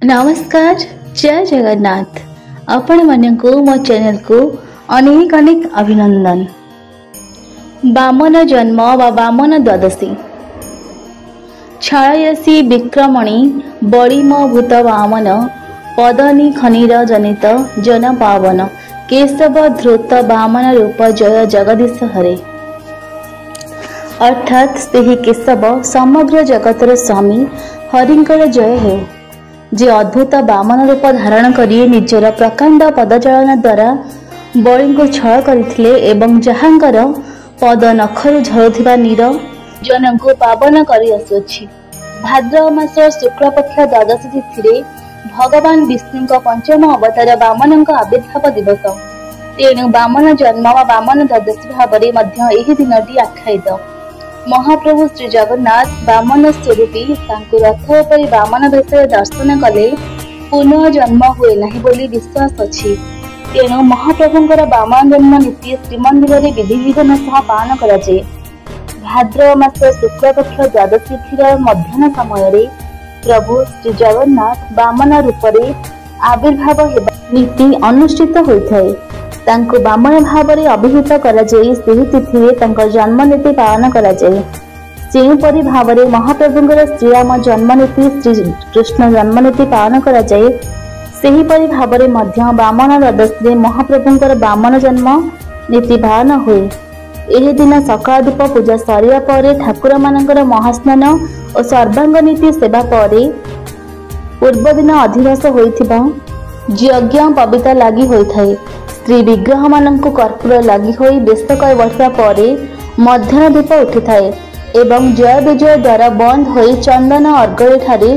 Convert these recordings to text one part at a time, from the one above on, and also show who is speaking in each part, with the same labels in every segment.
Speaker 1: नमस्कार, जय जगन्नाथ। आपण मानक मो चैनल को अनेक अनेक अभिनंदन। वामन जन्म व वामन द्वादशी छायसी विक्रमणि बड़िम भूत वामन पदनी खनीर जनित जन पावन केशव धृत वामन रूप जय जगदीश हरे। अर्थात से केशव समग्र जगतर स्वामी हरिंकर जय हो, जे अद्भुत वामन रूप धारण करी निजर प्रकांड पदचालन द्वारा बळी को छळ करथिले एवं जहांकर पद नखरु झरुथिबा नीर जन को पावन करी आसुछि। भाद्रव मास शुक्ल पक्ष द्वादशी तिथि भगवान विष्णु पंचम अवतार वामन आविर्भाव दिवस। तेणु वामन जन्म व वामन द्वादशी भाव में दिनटी आख्यायित। महाप्रभु श्री जगन्नाथ वामन स्वरूपी तांको रथ उपरि वामन वेश दर्शन कले पुनः जन्म हुए नहीं बोली विश्वास अछि। तेणु महाप्रभुंकर वामन जन्म नीति श्रीमंदिर में विधि विधान सह पालन कराए। भाद्रव मास शुक्ल पक्ष द्वादशी तिथिर मध्याह्न समय प्रभु श्री जगन्नाथ वामन रूप में आविर्भाव हेबा नीति अनुष्ठित होइथाय। तांको वामन भाव में अभिहित कराଯାଇ ସେହି ତିଥିରେ ତାଙ୍କ जन्म नीति पालन କରାଯାଏ। ସେହିପରି ଭାବରେ महाप्रभुଙ୍କର ଶ୍ରୀରାମ जन्म नीति श्री कृष्ण जन्म नीति पालन କରାଯାଏ। ସେହିପରି ଭାବରେ ମଧ୍ୟ वामन द्वादशी महाप्रभुଙ୍କର वामन जन्म नीति पालन हुए। ଏହି दिन सकाळ धूप पूजा सरिया पर ठाकुर मानकर महास्नान और सर्वांग नीति सेवा पर पूर्व दिन अधिवास होइथिबा यज्ञ पवित्र लागि होइथाय। श्री विग्रह मानक कर्पूर लगी होई व्यस्त कर बढ़िया पर मध्याह्न धूप उठी थाए एवं जय विजय द्वारा बंद होई चंदन अर्गळे ठारे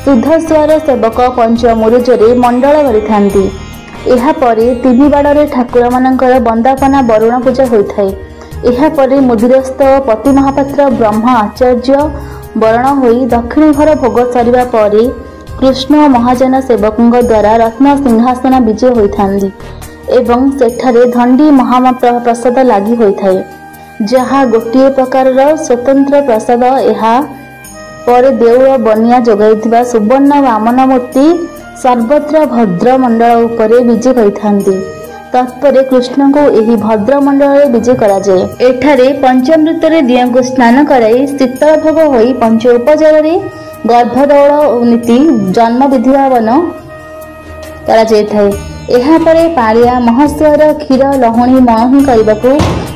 Speaker 1: शुद्ध स्वर सेवक पंच मुरुजरे मंडल करिथांती। एहा परे तीन बाड़े ठाकुर मानकर वंदापना वरुण पूजा होइथाय। एहा परे मुदिरस्थ पति महापात्र ब्रह्म आचार्य वरण होई दक्षिण घर भोग सरिबा परे कृष्ण महाजन सेवकଙ୍କ द्वारा रत्न सिंहासन विजय होइथांती एवं सेठारे धंडी महाप्रसाद लागि होइथाय, जहा गोटे प्रकार स्वतंत्र प्रसाद। एहा पर देउळ बनिया जोगाइथिबा सुवर्ण वामन मूर्ति सर्वत्र भद्र मंडल उपरे विजय करिथांती। तत्परे कृष्ण को एही भद्र मंडल विजय करा जाय। एठारे पंचामृत रे दिया को स्नान कराई शीतल भोग होई पंच उपचार रे गर्भदौड़ नीति जन्म विधिभावन करा जाय थाए। एहा परे पारिया महस्वर क्षीर लहुणी मणही करने को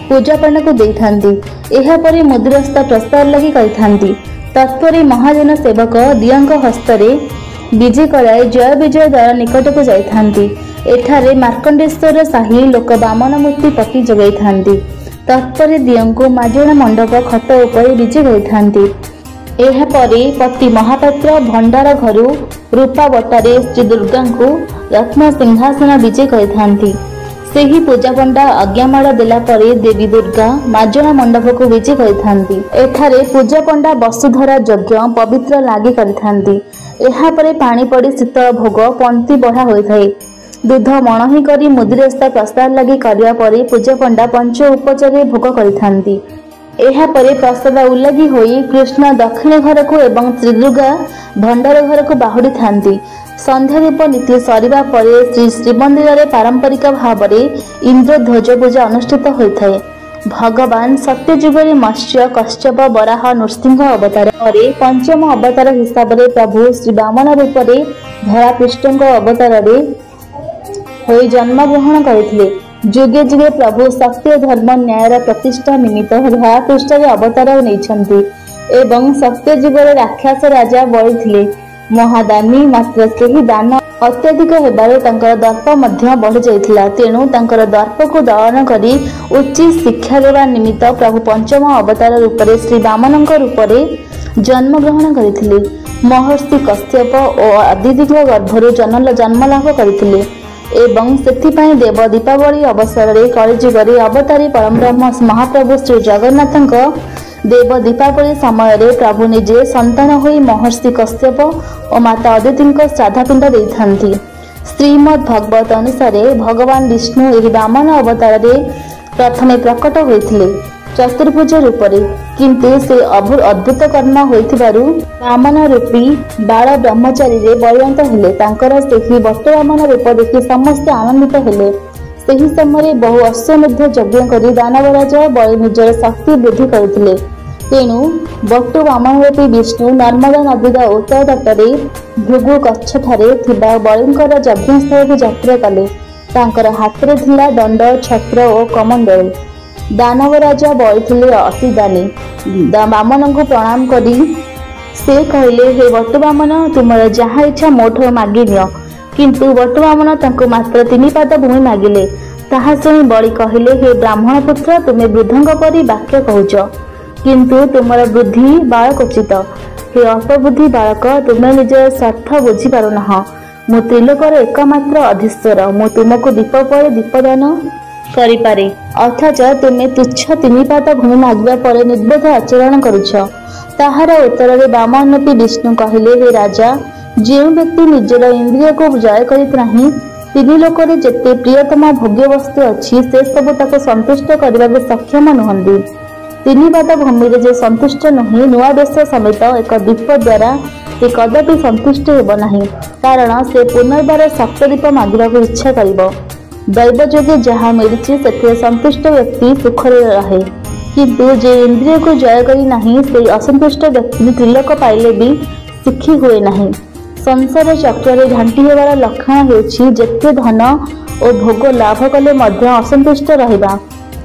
Speaker 1: पूजा पाठ को देथांती। एहा परे मुद्रस्थ प्रस्ताव लगी करिथांती। तत्परे महाजन सेवक दियंक हस्तरे विजय कराए जय विजय द्वारा निकट को जाइथांती। एठारे मार्कंडेश्वर साही लोक वामन मूर्ति पति जगाइथांती। तत्परे दियंको माजण मंडप खट उपर विजय करिथांती। एहा परे पति महापात्र भंडार घरु रूपा बटारे श्री दुर्गा को रत्न सिंहासन विजय करिथांती। सेही पूजा पंडा आज्ञामाଳ देला परे देवी दुर्गा माजणा मंडप को विजय करिथांती। एठारे पूजा पंडा वसुधरा यज्ञ पवित्र लागि करिथांती। एहा परे पानी पड़ी शीतल भोग पंक्ति बढ़ा होइथाय। दूध मणही करी मुदिरस्थ प्रसाद लागि करिया परे पूजा पंडा पंच उपचार भोग करिथांती। एहा परे प्रसाद उल्लगी होई कृष्ण दक्षिण घर को एवं श्री दुर्गा भंडार घर को बाहुड़ी थांती। संध्या धूप नीति सरिबा परे श्री श्रीमंदिर रे पारंपरिक भाव में इंद्र ध्वज पूजा अनुष्ठित होइथाय। भगवान सत्ययुग रे मत्स्य कश्यप वराह नृसिंह अवतार परे पंचम अवतार हिसाब रे प्रभु श्री वामन रूप रे धरा पृष्ठ अवतार रे होई जन्म ग्रहण करथिले। जुगे जुगे प्रभु सत्य धर्म न्यायर प्रतिष्ठा निमित्त धरा पृष्ठ रे अवतार नैछंती एवं सत्य जुग रे राक्षस राजा बळी थिले। महादानी मात्र सेही दान अत्यधिक हेबारे तांकर दर्प मध्य बढ़ी जाइथिला। तेणु तांकर दर्प को दलन करी उचित शिक्षा देवा निमित्त प्रभु पंचम अवतार रूप रे श्री वामनक रूप रे जन्म ग्रहण करथिले। महर्षि कश्यप और आदित्य गर्भरु जन्म लाभ करथिले एवं सेथिपाई देव दीपावली अवसर रे कलिजुग रे अवतारी परमब्रह्म महाप्रभु श्री जगन्नाथक देव दीपावली समय रे प्रभु निजे संतान होई महर्षि कश्यप और माता अदिति श्राद्धपिंड देइथांती। श्रीमद् भागवत अनुसार भगवान विष्णु एही वामन अवतार रे प्रथमे प्रकट होइथिले चतुर्भुज रूप रे। किंतु से अद्भुत कर्म होइथिबारु वामन रूपी बाल ब्रह्मचारी रे परिणत हेले। तांकर सेही वर्तमान रूप देखि समस्त आनंदित हेले। सेही समय बहु अश्वमेध यज्ञ करी दानवराज बलि निजर शक्ति वृद्धि करथिले। तेणु बटु वामन रूपी विष्णु नर्मदा नदीर उत्तर तटरे भृगु कच्छ ठारे थिबा बलिंकर यज्ञस्थल को यात्रा कले। तांकर हाथरे थिला दंड छत्र और कमंडल। दानवराज बलि थिले अति दानी। वामन को प्रणाम करी से कहले, हे बटु वामन, तुमर जहा इच्छा मोठो मागी नियो। किंतु बटु वामन तांको मात्र 3 पाद भूमि मागिले। ताहा सुनी बलि कहले, हे ब्राह्मण पुत्र, तुमे वृद्धंक परी वाक्य कहूच, किंतु तुमर बुद्धि बालकोचित। हे अल्पबुद्धि बालक, तुमे निजर स्वार्थ बुझी पारुनाह। मु त्रिलोकर एकमात्र अधीश्वर। मु तुमको दीप पर दीपदान करिपारे, अथच तुमे तुच्छ 3 पाद भूमि मागिबा पर निर्बोध आचरण करुछ। ताहार उत्तर में वामनरूपी विष्णु कहले, हे राजा, जो व्यक्ति निजर इंद्रिय को जय करित नाही, 3 लोकरे जेते प्रियतम भोग्य वस्तु अच्छी से सब ताको संतुष्ट करने को सक्षम नुहंती। 3 पाद भूमि जे संतुष्ट नुहे, नुआ देश समेत एक दीप द्वारा से कदापि संतुष्ट हेब नाही, कारण से पुनर्बार सप्तदीप मागिबा को इच्छा करिब। दैव जोगे जहाँ मिली से संतुष्ट व्यक्ति सुखरे रहे, किंतु जे इंद्रिय को जय करी नहीं, से असंतुष्ट व्यक्ति त्रिलोक पाइले भी सुखी हुए नहीं। संसार चक्र घांटी होवार लक्षण हेउछि जेते धन और भोग लाभ कले मध्य असंतुष्ट रहिबा,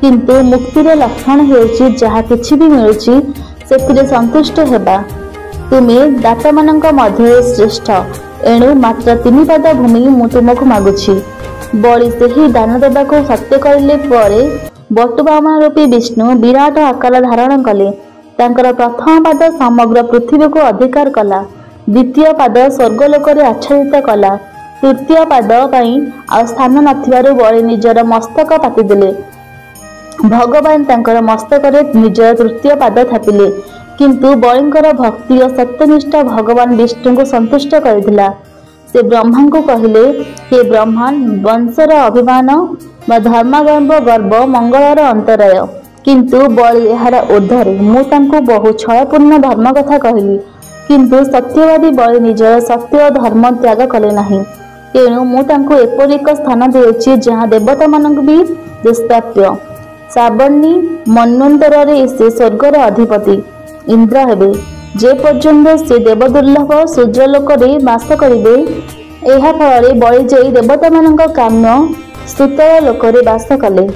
Speaker 1: किंतु मुक्तिर लक्षण हेउछि जहाँ किछि भी मिलुछि सेतिरे संतुष्ट हेबा। तुमे दाता मानक मध्य श्रेष्ठ, एणु मात्र 3 पाद भूमि मु तुमको मागुछि। बलि सेही दान देवा को सत्य करले परे बटु वामन रूपी विष्णु विराट आकार धारण कले। तांकर प्रथम पाद समग्र पृथ्वी को अधिकार कला, द्वितीय पाद स्वर्गलोक आच्छादित कला, तृतीय पाद पई आ स्थान नथिबारु बलि निजर मस्तक पातिदेले। भगवान तांकर मस्तक रे निजर तृतीय पाद थापिले, किंतु बलिंकर भक्ति और सत्यनिष्ठा भगवान विष्णु को संतुष्ट करथिला। से ब्रह्मा को कहले, हे ब्रह्मण, वंशर अभिमान व धर्मगर्भ गर्भ मंगलर अंतराय। किंतु बलि एहार ऊर्ध्वरे। मु तांको बहु छलपूर्ण धर्म कथा कहली, किंतु सत्यवादी बलि निजर सत्य और धर्म त्याग कले नाही। तेणु मु तांको एपरि एक स्थान देउछि जहाँ देवता मानक भी दुष्प्राप्य। श्रावणी मन्वंतर से स्वर्गर अधिपति इंद्र हेबे। जे पर्यंत से देवदुर्लभ सूर्यलोक बास करिवे, एहा फଳରେ बलि जाई देवता मानक काम्य सुतल लोक बास कले।